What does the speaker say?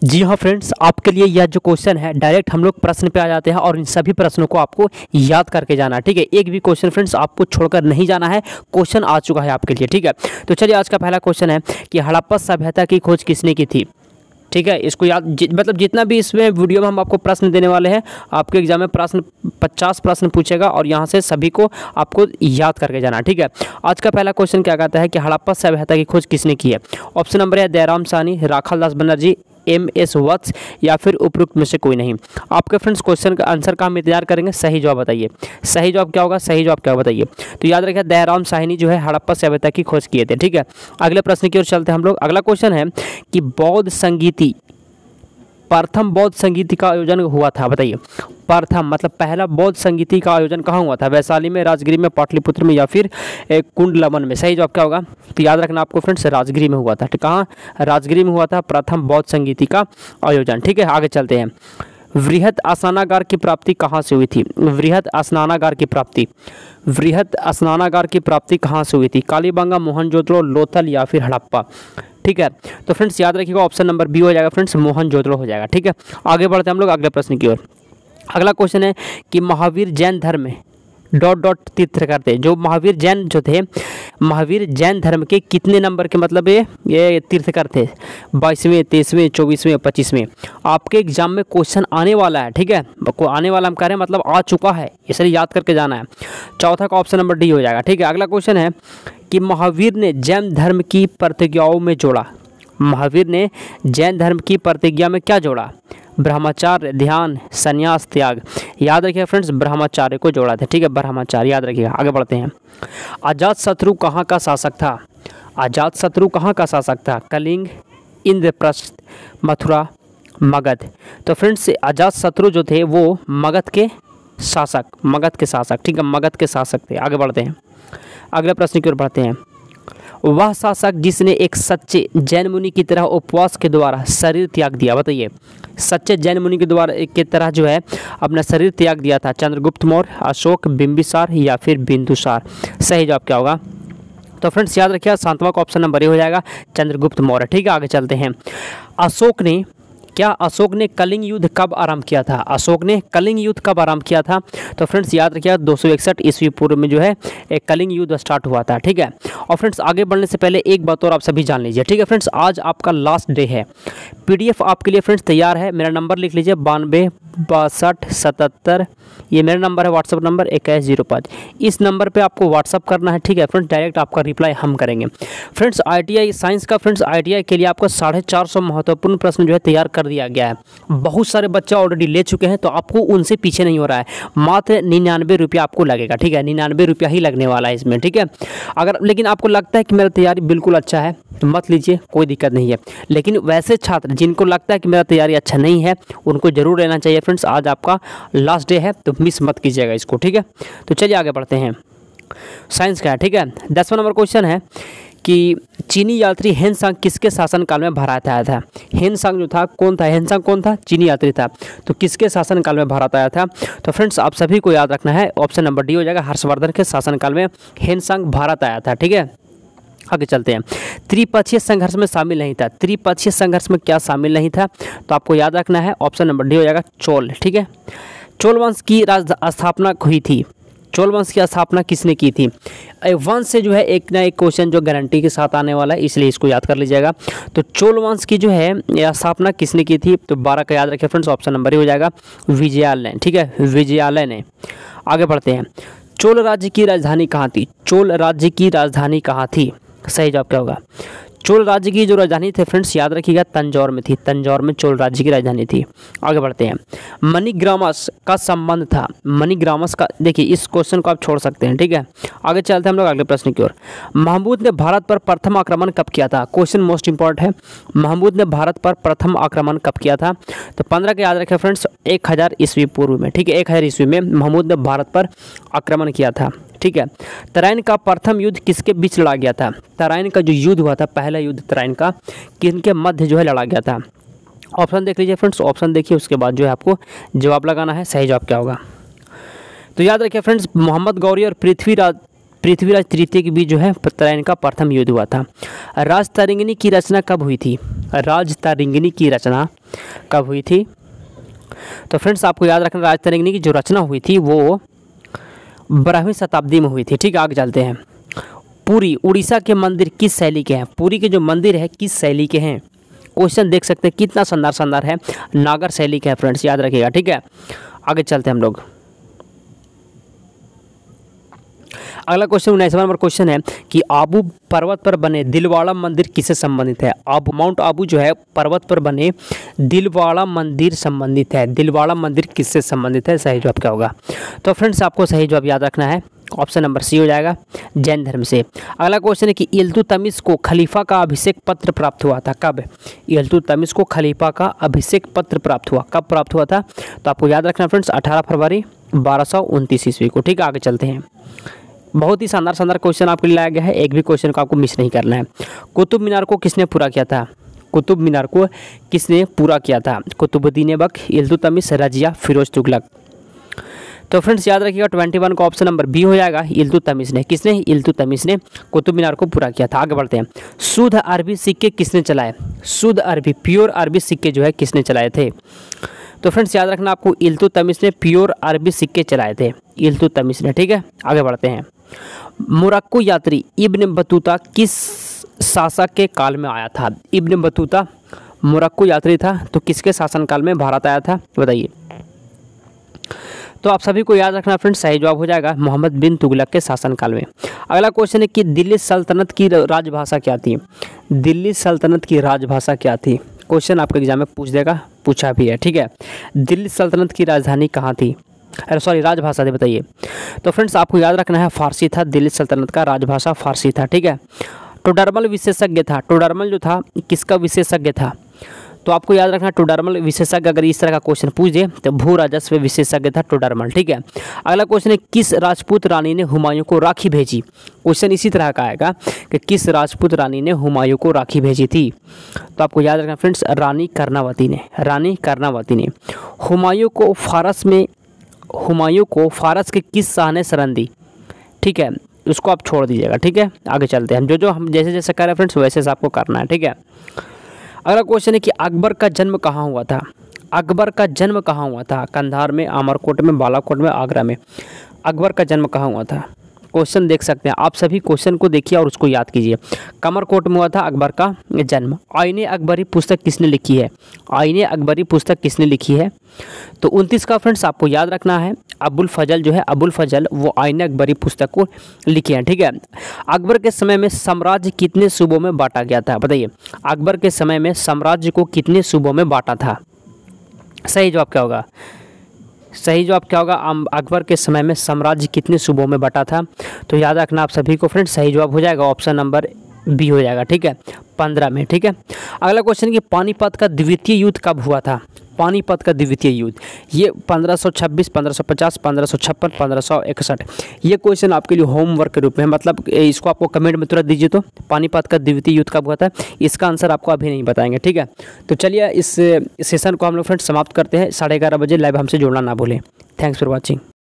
जी हाँ फ्रेंड्स, आपके लिए यह जो क्वेश्चन है डायरेक्ट हम लोग प्रश्न पे आ जाते हैं और इन सभी प्रश्नों को आपको याद करके जाना है। ठीक है, एक भी क्वेश्चन फ्रेंड्स आपको छोड़कर नहीं जाना है, क्वेश्चन आ चुका है आपके लिए। ठीक है, तो चलिए आज का पहला क्वेश्चन है कि हड़प्पा सभ्यता की खोज किसने की थी। ठीक है, इसको याद मतलब जितना भी इसमें वीडियो में हम आपको प्रश्न देने वाले हैं, आपके एग्जाम में प्रश्न 50 प्रश्न पूछेगा और यहाँ से सभी को आपको याद करके जाना। ठीक है, आज का पहला क्वेश्चन क्या कहता है कि हड़प्पा सभ्यता की खोज किसने की है। ऑप्शन नंबर है दयाराम साहनी, राखाल दास बनर्जी, MS वत्स या फिर उपरोक्त में से कोई नहीं। आपके फ्रेंड्स क्वेश्चन का आंसर का हम इंतजार करेंगे, सही जवाब बताइए। सही जवाब क्या होगा, सही जवाब क्या बताइए। तो याद रखिए दयाराम साहनी जो है हड़प्पा सभ्यता की खोज किए थे। ठीक है, अगले प्रश्न की ओर चलते हैं हम लोग। अगला क्वेश्चन है कि बौद्ध संगीति प्रथम बौद्ध संगीति का आयोजन हुआ था, बताइए। प्रथम मतलब पहला बौद्ध संगीति का आयोजन कहाँ हुआ था, वैशाली में, राजगिरी में, पाटलिपुत्र में या फिर कुंडलवन में। सही जवाब क्या होगा, तो याद रखना आपको फ्रेंड्स राजगिरी में हुआ था। ठीक, कहाँ, राजगिरी में हुआ था प्रथम बौद्ध संगीति का आयोजन। ठीक है, आगे चलते हैं। वृहद स्नानागार की प्राप्ति कहाँ से हुई थी। वृहद स्नानागार की प्राप्ति, वृहद स्नानागार की प्राप्ति कहाँ से हुई थी, कालीबंगा, मोहनजोदड़ो, लोथल या फिर हड़प्पा। ठीक है, तो फ्रेंड्स याद रखिएगा ऑप्शन नंबर बी हो जाएगा फ्रेंड्स, मोहनजोदड़ो हो जाएगा। ठीक है, आगे बढ़ते हैं हम लोग अगले प्रश्न की ओर। अगला क्वेश्चन है कि महावीर जैन धर्म में ... तीर्थंकर थे। जो महावीर जैन जो थे, महावीर जैन धर्म के कितने नंबर के मतलब ये तीर्थंकर थे, 22वें, 23वें, 24वें, 25वें। आपके एग्जाम में क्वेश्चन आने वाला है। ठीक है, आने वाला हम कह रहे हैं मतलब आ चुका है, इसलिए याद करके जाना है। चौथा का ऑप्शन नंबर डी हो जाएगा। ठीक है, अगला क्वेश्चन है कि महावीर ने जैन धर्म की प्रतिज्ञाओं में जोड़ा। महावीर ने जैन धर्म की प्रतिज्ञा में क्या जोड़ा, ब्रह्मचार्य, ध्यान, संन्यास, त्याग। याद रखिए फ्रेंड्स ब्रह्मचार्य को जोड़ा था। ठीक है, ब्रह्मचार्य याद रखिएगा। आगे बढ़ते हैं। अजातशत्रु कहाँ का शासक था। अजातशत्रु कहाँ का शासक था, कलिंग, इंद्रप्रस्थ, मथुरा, मगध। तो फ्रेंड्स अजातशत्रु जो थे वो मगध के शासक, मगध के शासक। ठीक है, मगध के शासक थे। आगे बढ़ते हैं, अगले प्रश्न की ओर बढ़ते हैं। वह शासक जिसने एक सच्चे जैन मुनि की तरह उपवास के द्वारा शरीर त्याग दिया, बताइए। सच्चे जैन मुनि के द्वारा की तरह जो है अपना शरीर त्याग दिया था, चंद्रगुप्त मौर्य, अशोक, बिंबिसार या फिर बिंदुसार। सही जवाब क्या होगा, तो फ्रेंड्स याद रखिए सातवां का ऑप्शन नंबर ए हो जाएगा, चंद्रगुप्त मौर्य। ठीक है, आगे चलते हैं। अशोक ने कलिंग युद्ध कब आरंभ किया था। अशोक ने कलिंग युद्ध कब आरंभ किया था, तो फ्रेंड्स याद रखिए 261 ईस्वी पूर्व में जो है एक कलिंग युद्ध स्टार्ट हुआ था। ठीक है, और फ्रेंड्स आगे बढ़ने से पहले एक बात और आप सभी जान लीजिए। ठीक है फ्रेंड्स, आज आपका लास्ट डे है। PDF आपके लिए फ्रेंड्स तैयार है। मेरा नंबर लिख लीजिए 92 62 77, ये मेरा नंबर है, व्हाट्सअप नंबर 2105। इस नंबर पे आपको व्हाट्सअप करना है। ठीक है फ्रेंड्स, डायरेक्ट आपका रिप्लाई हम करेंगे। फ्रेंड्स ITI साइंस का फ्रेंड्स ITI के लिए आपका 450 महत्वपूर्ण प्रश्न जो है तैयार कर दिया गया है। बहुत सारे बच्चे ऑलरेडी ले चुके हैं, तो आपको उनसे पीछे नहीं हो रहा है। मात्र 99 रुपया आपको लगेगा। ठीक है, 99 रुपया ही लगने वाला है इसमें। ठीक है, अगर लेकिन आपको लगता है कि मेरा तैयारी बिल्कुल अच्छा है तो मत लीजिए, कोई दिक्कत नहीं है। लेकिन वैसे छात्र जिनको लगता है कि मेरा तैयारी अच्छा नहीं है उनको जरूर लेना चाहिए फ्रेंड्स। आज आपका लास्ट डे है तो मिस मत कीजिएगा इसको। ठीक है, तो चलिए आगे बढ़ते हैं। साइंस का है। ठीक है, 10वां नंबर क्वेश्चन है कि चीनी यात्री हेनसांग किसके शासनकाल में भारत आया था। हेनसांग जो था कौन था, हेनसांग कौन था, चीनी यात्री था, तो किसके शासनकाल में भारत आया था। तो फ्रेंड्स आप सभी को याद रखना है, ऑप्शन नंबर डी हो जाएगा, हर्षवर्धन के शासनकाल में हेनसांग भारत आया था। ठीक है, आगे चलते हैं। त्रिपक्षीय संघर्ष में शामिल नहीं था। त्रिपक्षीय संघर्ष में क्या शामिल नहीं था, तो आपको याद रखना है, ऑप्शन नंबर डी हो जाएगा, चोल। ठीक है, चोल वंश की स्थापना हुई थी। चोल वंश की स्थापना किसने की थी। वंश से जो है एक ना एक क्वेश्चन जो गारंटी के साथ आने वाला है, इसलिए इसको याद कर लीजिएगा। तो चोल वंश की जो है स्थापना किसने की थी, तो 12 का याद रखिए फ्रेंड्स, ऑप्शन नंबर ए हो जाएगा, विजयालय ने। ठीक है, विजयालय ने। आगे बढ़ते हैं। चोल राज्य की राजधानी कहाँ थी। चोल राज्य की राजधानी कहाँ थी, सही जवाब क्या होगा। चोल राज्य की जो राजधानी थी फ्रेंड्स याद रखिएगा तंजौर में थी। तंजौर में चोल राज्य की राजधानी थी। आगे बढ़ते हैं। मणिग्रामस का संबंध था। मणिग्रामस का, देखिए इस क्वेश्चन को आप छोड़ सकते हैं। ठीक है, आगे चलते हैं हम लोग अगले प्रश्न की ओर। महमूद ने भारत पर प्रथम आक्रमण कब किया था। क्वेश्चन मोस्ट इंपॉर्टेंट है, महमूद ने भारत पर प्रथम आक्रमण कब किया था, तो 15 का याद रखें फ्रेंड्स, 1000 ईस्वी पूर्व में। ठीक है, 1000 ईस्वी में महमूद ने भारत पर आक्रमण किया था। ठीक है, तराइन का प्रथम युद्ध किसके बीच लड़ा गया था। तराइन का जो युद्ध हुआ था, पहला युद्ध तराइन का, किनके मध्य जो है लड़ा गया था। ऑप्शन देख लीजिए फ्रेंड्स, ऑप्शन देखिए, उसके बाद जो है आपको जवाब लगाना है। सही जवाब क्या होगा, तो याद रखिए फ्रेंड्स, मोहम्मद गौरी और पृथ्वीराज तृतीय के बीच जो है तराइन का प्रथम युद्ध हुआ था। राजतरंगिणी की रचना कब हुई थी? राजतरंगिणी की रचना कब हुई थी? तो फ्रेंड्स आपको याद रखना, राजतरंगिणी की जो रचना हुई थी वो 12वीं शताब्दी में हुई थी। ठीक है, आगे चलते हैं। पुरी उड़ीसा के मंदिर किस शैली के हैं? पुरी के जो मंदिर है किस शैली के हैं? क्वेश्चन देख सकते हैं कितना शानदार है, नागर शैली के है फ्रेंड्स, याद रखिएगा। ठीक है, आगे चलते हैं हम लोग। अगला क्वेश्चन 19वां नंबर क्वेश्चन है कि आबू पर्वत पर बने दिलवाड़ा मंदिर किससे संबंधित है? आबू माउंट आबू जो है पर्वत पर बने दिलवाड़ा मंदिर संबंधित है। दिलवाड़ा मंदिर किससे संबंधित है? सही जवाब क्या होगा? तो फ्रेंड्स आपको सही जवाब याद रखना है, ऑप्शन नंबर सी हो जाएगा, जैन धर्म से। अगला क्वेश्चन है कि इल्तुतमिश को खलीफा का अभिषेक पत्र प्राप्त हुआ था कब? इल्तुतमिश को खलीफा का अभिषेक पत्र प्राप्त हुआ कब प्राप्त हुआ था? तो आपको याद रखना फ्रेंड्स 18 फरवरी 1229 ईस्वी को। ठीक है, आगे चलते हैं। बहुत ही शानदार क्वेश्चन आपके लिए लाया गया है, एक भी क्वेश्चन को आपको मिस नहीं करना है। कुतुब मीनार को किसने पूरा किया था? कुतुब मीनार को किसने पूरा किया था? कुतुबुद्दीन ऐबक, इल्तुतमिश, रजिया, फिरोज तुगलक। तो फ्रेंड्स याद रखिएगा 21 का ऑप्शन नंबर बी हो जाएगा, इल्तुतमिश ने। किसने? इल्तुतमिश ने कुतुब मीनार को पूरा किया था। आगे बढ़ते हैं। शुद्ध अरबी सिक्के किसने चलाए? शुद्ध अरबी प्योर अरबी सिक्के जो है किसने चलाए थे? तो फ्रेंड्स याद रखना आपको, इल्तुतमिश ने प्योर अरबी सिक्के चलाए थे, इल्तुतमिश ने। ठीक है, आगे बढ़ते हैं। मोरक्को यात्री इब्न बतूता किस शासक के काल में आया था? इब्न बतूता मोरक्को यात्री था, तो किसके शासनकाल में भारत आया था बताइए? तो आप सभी को याद रखना फ्रेंड्स, सही जवाब हो जाएगा मोहम्मद बिन तुगलक के शासनकाल में। अगला क्वेश्चन है कि दिल्ली सल्तनत की राजभाषा क्या थी? दिल्ली सल्तनत की राजभाषा क्या थी? क्वेश्चन आपके एग्जाम में पूछ देगा, पूछा भी है। ठीक है, दिल्ली सल्तनत की राजधानी कहाँ थी? अरे सॉरी, राजभाषा थी, बताइए। तो फ्रेंड्स आपको याद रखना है फारसी था, दिल्ली सल्तनत का राजभाषा फारसी था। ठीक है, टोडरमल विशेषज्ञ था। टोडरमल जो था किसका विशेषज्ञ था? तो आपको याद रखना टोडरमल विशेषज्ञ, अगर इस तरह का क्वेश्चन पूछ दे तो भू राजस्व विशेषज्ञ था टोडरमल। ठीक है, अगला क्वेश्चन है किस राजपूत रानी ने हुमायूं को राखी भेजी? क्वेश्चन इसी तरह का आएगा कि किस राजपूत रानी ने हुमायूं को राखी भेजी थी? तो आपको याद रखना फ्रेंड्स, रानी कर्णावती ने। रानी कर्णावती ने हुमायूं को फारस के किस शाह ने शरण दी? ठीक है, उसको आप छोड़ दीजिएगा। ठीक है, आगे चलते हैं। जो हम जैसे जैसे कर रहे हैं फ्रेंड्स वैसे आपको करना है। ठीक है, अगला क्वेश्चन है कि अकबर का जन्म कहाँ हुआ था? अकबर का जन्म कहाँ हुआ था? कंधार में, अमरकोट में, बालाकोट में, आगरा में। अकबर का जन्म कहाँ हुआ था? क्वेश्चन देख सकते हैं आप सभी, क्वेश्चन को देखिए और उसको याद कीजिए। कमरकोट में हुआ था अकबर का जन्म। आईने अकबरी पुस्तक किसने लिखी है? आईने अकबरी पुस्तक किसने लिखी है? तो 29 का फ्रेंड्स आपको याद रखना है, अबुल फजल जो है, अबुल फजल वो आईने अकबरी पुस्तक को लिखे हैं। ठीक है, अकबर के समय में साम्राज्य कितने सूबों में बांटा गया था? बताइए, अकबर के समय में साम्राज्य को कितने सूबों में बांटा था? सही जवाब क्या होगा? सही जवाब क्या होगा? अकबर के समय में साम्राज्य कितने सूबों में बटा था? तो याद रखना आप सभी को फ्रेंड्स, सही जवाब हो जाएगा ऑप्शन नंबर बी हो जाएगा। ठीक है, 15 में। ठीक है, अगला क्वेश्चन कि पानीपत का द्वितीय युद्ध कब हुआ था? पानीपत का द्वितीय युद्ध ये 1526, 1550, 1556, 1561। ये क्वेश्चन आपके लिए होमवर्क के रूप में, मतलब इसको आपको कमेंट में तुरंत दीजिए। तो पानीपत का द्वितीय युद्ध कब हुआ था, इसका आंसर आपको अभी नहीं बताएंगे। ठीक है, तो चलिए इस सेशन को हम लोग फ्रेंड्स समाप्त करते हैं। 11:30 बजे लाइव हमसे जुड़ना ना भूलें। Thanks for watching.